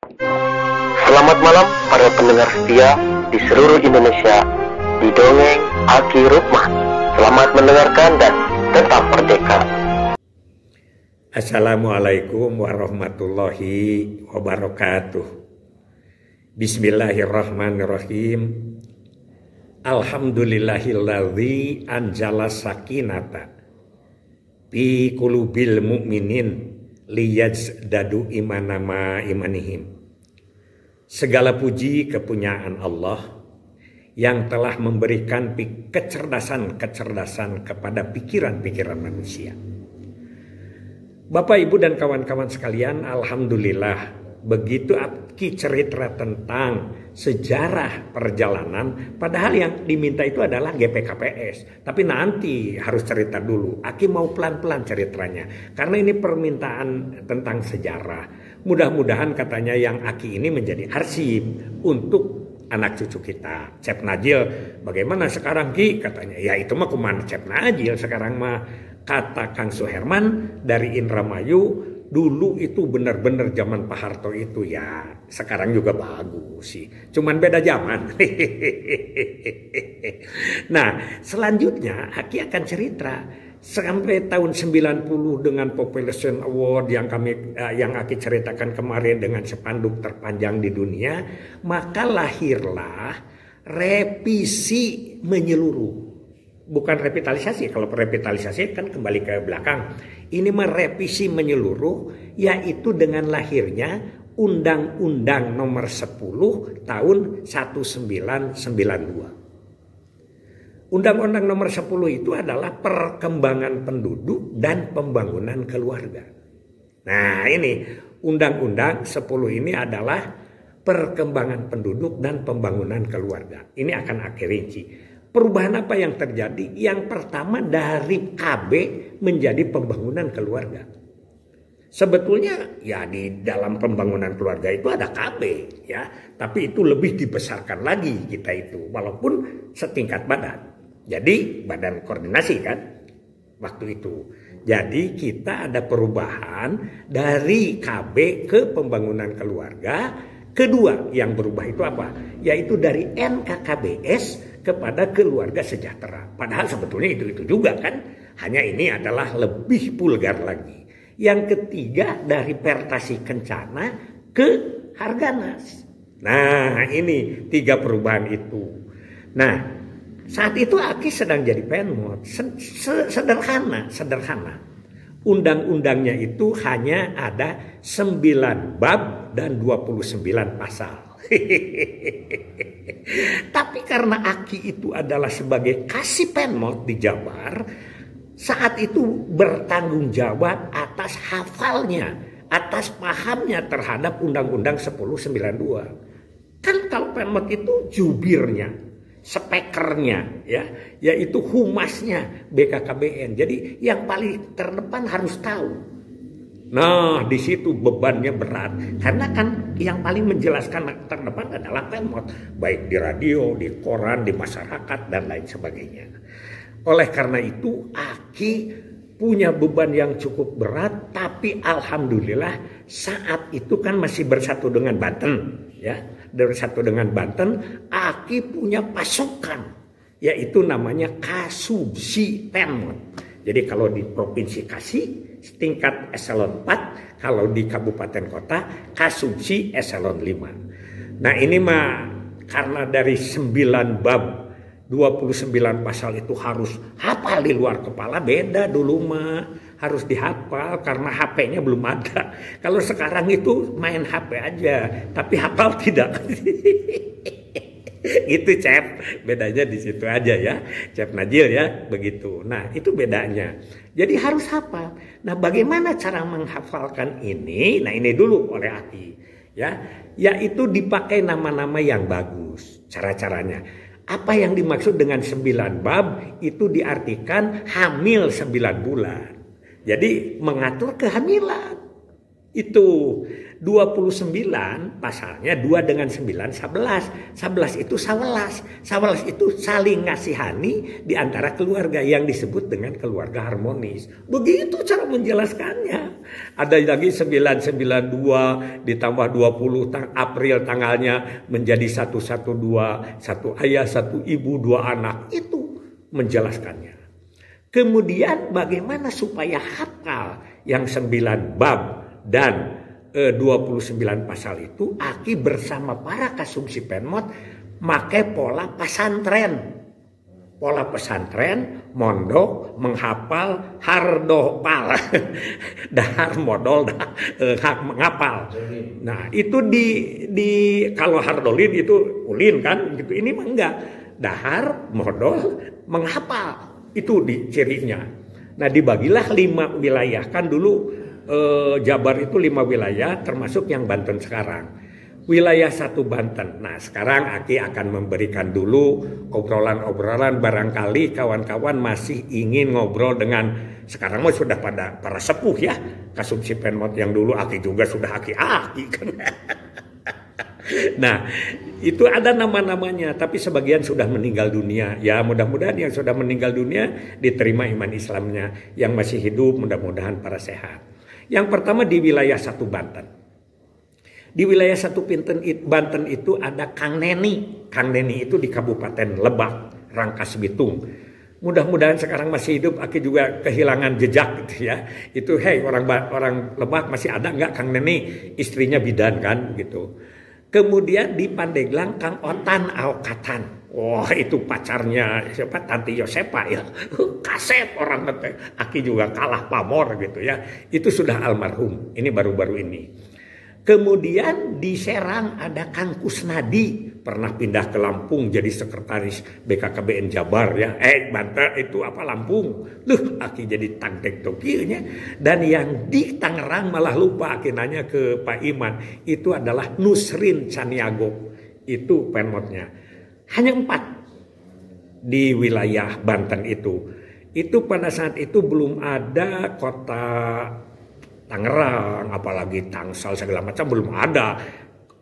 Selamat malam para pendengar setia di seluruh Indonesia di Dongeng Aki Rukman. Selamat mendengarkan dan tetap merdeka. Assalamualaikum warahmatullahi wabarakatuh. Bismillahirrahmanirrahim. Alhamdulillahilladzi anjala sakinata fi qulubil mu'minin liyazdadu imanama imanihim. Segala puji kepunyaan Allah yang telah memberikan kecerdasan-kecerdasan kepada pikiran-pikiran manusia. Bapak, Ibu, dan kawan-kawan sekalian, alhamdulillah begitu Aki cerita tentang sejarah perjalanan, padahal yang diminta itu adalah GPKPS. Tapi nanti harus cerita dulu. Aki mau pelan-pelan ceritanya karena ini permintaan tentang sejarah. Mudah-mudahan katanya yang Aki ini menjadi arsip untuk anak cucu kita. Cep Najil, bagaimana sekarang Ki? Katanya, ya itu mah kuman Cep Najil sekarang mah. Kata Kang Suherman dari Indramayu, dulu itu benar-benar zaman Pak Harto itu ya. Sekarang juga bagus sih. Cuman beda zaman. Nah, selanjutnya Aki akan cerita sampai tahun 90 dengan Population Award yang Aki ceritakan kemarin dengan spanduk terpanjang di dunia, maka lahirlah revisi menyeluruh. Bukan revitalisasi, kalau revitalisasi kan kembali ke belakang. Ini mah revisi menyeluruh, yaitu dengan lahirnya Undang-Undang Nomor 10 tahun 1992. Undang-Undang Nomor 10 itu adalah perkembangan penduduk dan pembangunan keluarga. Nah, ini Undang-Undang 10 ini adalah perkembangan penduduk dan pembangunan keluarga. Ini akan akhir rinci. Perubahan apa yang terjadi? Yang pertama, dari KB menjadi pembangunan keluarga. Sebetulnya ya di dalam pembangunan keluarga itu ada KB ya, tapi itu lebih dibesarkan lagi kita itu, walaupun setingkat badan. Jadi badan koordinasi kan waktu itu. Jadi kita ada perubahan dari KB ke pembangunan keluarga. Kedua yang berubah itu apa? Yaitu dari NKKBS kepada keluarga sejahtera. Padahal sebetulnya itu juga kan. Hanya ini adalah lebih vulgar lagi. Yang ketiga dari Pertasi Kencana ke Harganas. Nah, ini 3 perubahan itu. Nah, saat itu Aki sedang jadi penmot. Sederhana. Undang-undangnya itu hanya ada 9 bab dan 29 pasal. Tapi karena Aki itu adalah sebagai kasih penmot di Jabar, saat itu bertanggung jawab atas hafalnya, atas pahamnya terhadap Undang-Undang 1092. Kan kalau penmot itu jubirnya, spekernya ya, yaitu humasnya BKKBN. Jadi yang paling terdepan harus tahu. Nah, di situ bebannya berat karena kan yang paling menjelaskan terdepan adalah penmot, baik di radio, di koran, di masyarakat dan lain sebagainya. Oleh karena itu Aki punya beban yang cukup berat, tapi alhamdulillah saat itu kan masih bersatu dengan Banten ya. Bersatu dengan Banten, Aki punya pasukan yaitu namanya Kasubsi Penmot. Jadi kalau di Provinsi Kasih tingkat eselon 4, kalau di kabupaten kota Kasubsi eselon 5. Nah, ini mah karena dari 9 bab 29 pasal itu harus hafal di luar kepala, beda dulu mah harus dihafal karena HP-nya belum ada. Kalau sekarang itu main HP aja, tapi hafal tidak. Itu Cep, bedanya di situ aja ya, Cep Najil ya, begitu. Nah, itu bedanya. Jadi harus hafal. Nah, bagaimana cara menghafalkan ini? Nah, ini dulu oleh Aki ya, yaitu dipakai nama-nama yang bagus. Cara-caranya. Apa yang dimaksud dengan 9 bab itu diartikan hamil 9 bulan. Jadi mengatur kehamilan. Itu. 29 pasalnya 2 dengan 9 11. 11 itu sawelas. Sawelas itu saling ngasihani di antara keluarga yang disebut dengan keluarga harmonis. Begitu cara menjelaskannya. Ada lagi 992 ditambah 20 April tanggalnya menjadi 112, satu ayah, satu ibu, 2 anak. Itu menjelaskannya. Kemudian bagaimana supaya hafal yang 9 bab dan 29 pasal itu, Aki bersama para kasumsi penmot pakai pola pesantren. Pola pesantren, mondok, menghafal, hardopal. Dahar modal, ngapal. Nah, itu di kalau hardolin itu ulin kan gitu. Ini mah enggak. Dahar, modal, menghafal. Itu di cirinya. Nah, dibagilah 5 wilayah. Kan dulu Jabar itu 5 wilayah termasuk yang Banten sekarang. Wilayah 1 Banten. Nah, sekarang Aki akan memberikan dulu obrolan-obrolan, barangkali kawan-kawan masih ingin ngobrol dengan, sekarang mah sudah pada para sepuh ya, kasumsi penmot yang dulu Aki juga sudah Aki kan. Nah, itu ada nama-namanya, tapi sebagian sudah meninggal dunia. Ya, mudah-mudahan yang sudah meninggal dunia diterima iman Islamnya. Yang masih hidup mudah-mudahan para sehat. Yang pertama di wilayah 1 Banten. Di wilayah 1 Banten itu ada Kang Neni. Kang Neni itu di Kabupaten Lebak, Rangkas Bitung. Mudah-mudahan sekarang masih hidup. Aki juga kehilangan jejak gitu ya. Itu orang Lebak masih ada nggak Kang Neni? Istrinya bidan kan gitu. Kemudian di Pandeglang Kang Otan Aokatan. Wah, itu pacarnya siapa? Tanti Yosepa ya. Kasep orang nanti. Aki juga kalah pamor gitu ya. Itu sudah almarhum. Ini baru-baru ini. Kemudian di Serang ada Kang Kusnadi. Pernah pindah ke Lampung jadi sekretaris BKKBN Jabar ya. Banten itu apa Lampung. Aki jadi tangtek tokinya. Dan yang di Tangerang malah lupa Aki nanya ke Pak Iman. Itu adalah Nusrin Caniago. Itu penmotnya. Hanya 4 di wilayah Banten itu. Itu pada saat itu belum ada kota Tangerang, apalagi Tangsel segala macam belum ada.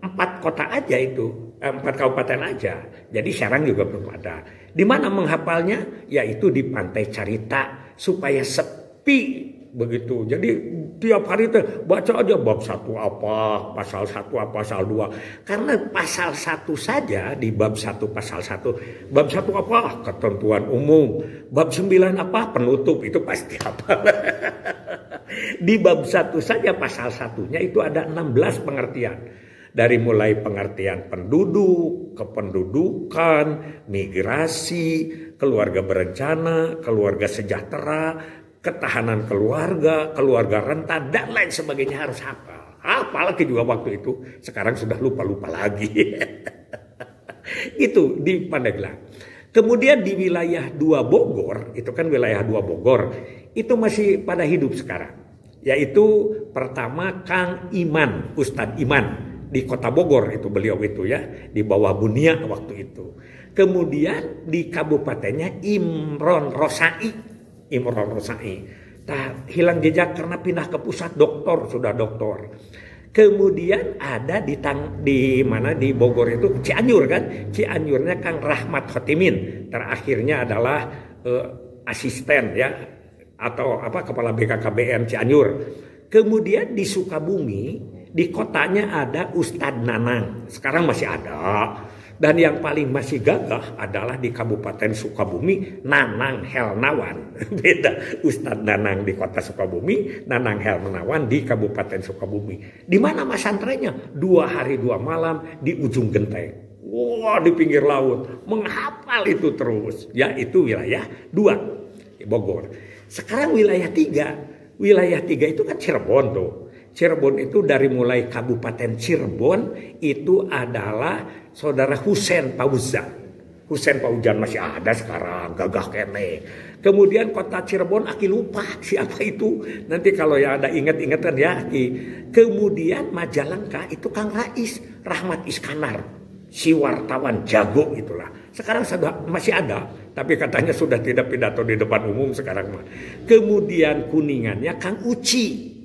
4 kota aja itu, 4 kabupaten aja. Jadi Serang juga belum ada. Di mana menghafalnya? Yaitu di Pantai Carita supaya sepi begitu. Jadi tiap hari baca aja bab 1 apa, pasal 1 apa, pasal 2. Karena pasal 1 saja di bab 1 pasal 1. Bab 1 apa? Ketentuan umum. Bab 9 apa? Penutup. Itu pasti apa. Di bab 1 saja pasal 1-nya itu ada 16 pengertian. Dari mulai pengertian penduduk, kependudukan, migrasi, keluarga berencana, keluarga sejahtera, ketahanan keluarga, keluarga rentan, dan lain sebagainya harus hafal. Apalagi juga waktu itu, sekarang sudah lupa-lupa lagi. Itu di Pandeglang. Kemudian di wilayah 2 Bogor, itu kan wilayah 2 Bogor, itu masih pada hidup sekarang. Yaitu pertama Kang Iman, Ustadz Iman, di kota Bogor itu beliau itu ya, di bawah Bunia waktu itu. Kemudian di kabupatennya Imron Rosai. Hilang jejak karena pindah ke pusat sudah doktor. Kemudian ada di mana di Bogor itu Cianjur kan, Cianjurnya Kang Rahmat Khotimin, terakhirnya adalah asisten ya atau apa kepala BKKBN Cianjur. Kemudian di Sukabumi di kotanya ada Ustadz Nanang, sekarang masih ada. Dan yang paling masih gagah adalah di Kabupaten Sukabumi, Nanang Helnawan. Beda, Ustadz Nanang di kota Sukabumi, Nanang Helnawan di Kabupaten Sukabumi. Di mana pesantrennya? 2 hari 2 malam di ujung genteng. Wah, di pinggir laut. Menghafal itu terus. Ya, itu wilayah 2, Bogor. Sekarang wilayah 3. Wilayah 3 itu kan Cirebon tuh. Cirebon itu dari mulai Kabupaten Cirebon itu adalah saudara Husein Fauzan. Husein Fauzan masih ada sekarang, gagah kene. Kemudian kota Cirebon Aki lupa siapa itu. Nanti kalau ya ada ingat-ingatan ya Aki. Kemudian Majalengka itu Kang Rais, Rahmat Iskandar. Si wartawan jago itulah. Sekarang masih ada, tapi katanya sudah tidak pidato di depan umum sekarang mah. Kemudian Kuningannya Kang Uci.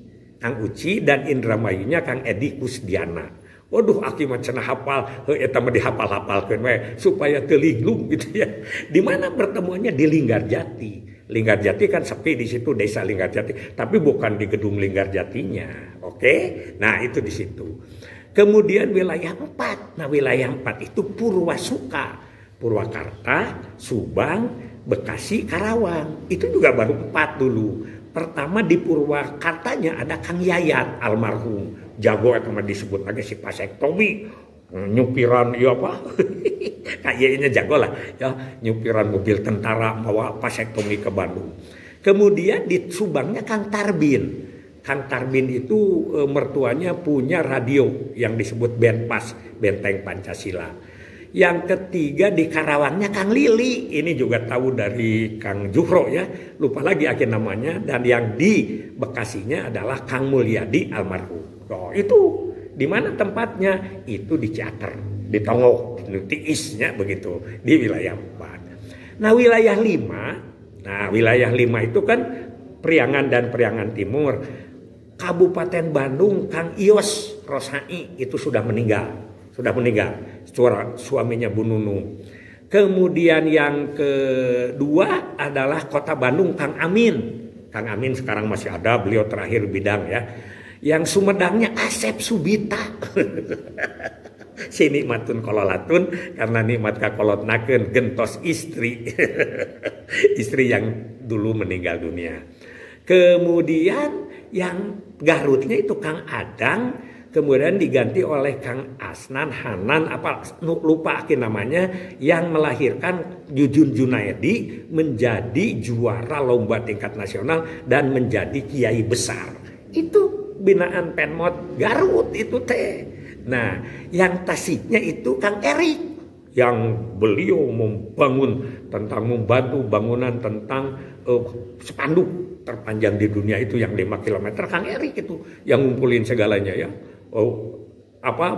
Kang Uci, dan Indramayunya Kang Edi Kusdiana. Waduh, aki mah cenah hafal, eta mah dihafal-hafalkeun we supaya teu linglung gitu ya. Di mana pertemuannya? Di Linggarjati. Linggarjati kan sepi di situ, desa Linggarjati, tapi bukan di gedung Linggarjatinya. Oke? Nah, itu di situ. Kemudian wilayah 4. Nah, wilayah 4 itu Purwasuka, Purwakarta, Subang, Bekasi, Karawang. Itu juga baru 4 dulu. Pertama di Purwakartanya ada Kang Yayat almarhum. Jago itu mah disebut lagi si vasektomi. Nyupiran iya apa? Kayaknya jago lah ya, nyupiran mobil tentara bawa vasektomi ke Bandung. Kemudian di Subangnya Kang Tarbin. Kang Tarbin itu mertuanya punya radio yang disebut Benpas, Benteng Pancasila. Yang ketiga di Karawangnya Kang Lili, ini juga tahu dari Kang Juhro ya, lupa lagi akhir namanya. Dan yang di Bekasinya adalah Kang Mulyadi almarhum. Oh, itu di mana tempatnya? Itu di Ciater, di Tongoh, di Tiisnya begitu, di wilayah 4. Nah, wilayah 5, wilayah 5 itu kan Priangan dan Priangan Timur. Kabupaten Bandung Kang Ios Rosai itu sudah meninggal. Suaminya Bu Nunung. Kemudian yang kedua adalah Kota Bandung Kang Amin. Kang Amin sekarang masih ada, beliau terakhir bidang ya. Yang Sumedangnya Asep Subita. Si nikmatun kololatun karena nikmat kakolotnakeun gentos istri. Istri yang dulu meninggal dunia. Kemudian yang Garutnya itu Kang Adang, kemudian diganti oleh Kang Asnan Hanan lupa akhir namanya, yang melahirkan Jujun Junaedi menjadi juara lomba tingkat nasional dan menjadi kiai besar. Itu binaan Penmot Garut itu teh. Nah, yang Tasiknya itu Kang Erik, yang beliau membantu bangunan tentang spanduk terpanjang di dunia itu yang 5 km. Kang Erik itu yang ngumpulin segalanya ya,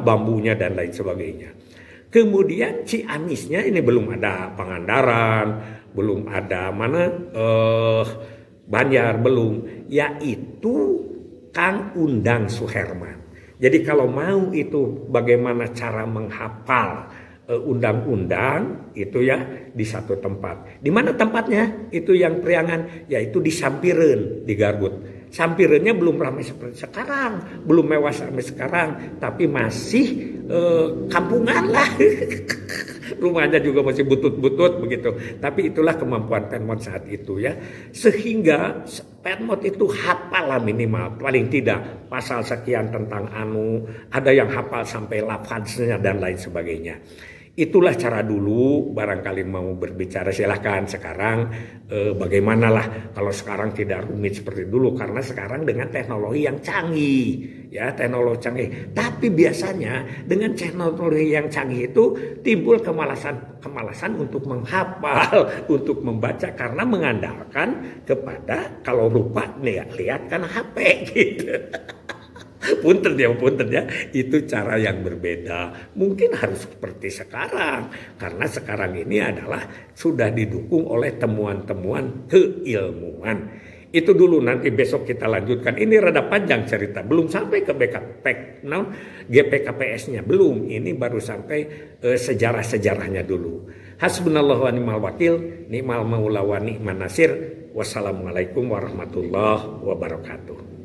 bambunya dan lain sebagainya. Kemudian Ciamisnya ini belum ada Pangandaran, belum ada Banjar belum, yaitu Kang Undang Suherman. Jadi kalau mau itu bagaimana cara menghafal undang-undang itu ya di satu tempat. Di mana tempatnya? Itu yang Priangan, yaitu di Sampireun di Garut. Sampireunnya belum ramai seperti sekarang, belum mewah sampai sekarang, tapi masih kampungan lah. Rumahnya juga masih butut-butut begitu. Tapi itulah kemampuan Penmot saat itu ya. Sehingga Penmot itu hafal lah minimal, paling tidak pasal sekian tentang ada yang hafal sampai lafaznya dan lain sebagainya. Itulah cara dulu, barangkali mau berbicara silahkan. Sekarang bagaimanalah kalau sekarang tidak rumit seperti dulu, karena sekarang dengan teknologi yang canggih ya, teknologi canggih. Tapi biasanya dengan teknologi yang canggih itu timbul kemalasan untuk menghafal, untuk membaca, karena mengandalkan kepada kalau lupa nih lihat kan HP gitu. Punten ya, itu cara yang berbeda. Mungkin harus seperti sekarang, karena sekarang ini adalah sudah didukung oleh temuan-temuan keilmuan. Itu dulu, nanti besok kita lanjutkan. Ini rada panjang cerita, belum sampai ke GPKPS-nya belum. Ini baru sampai sejarah-sejarahnya dulu. Hasbunallahu wa ni'mal wakil, ni'mal maula wa ni'man nasir. Wassalamualaikum warahmatullahi wabarakatuh.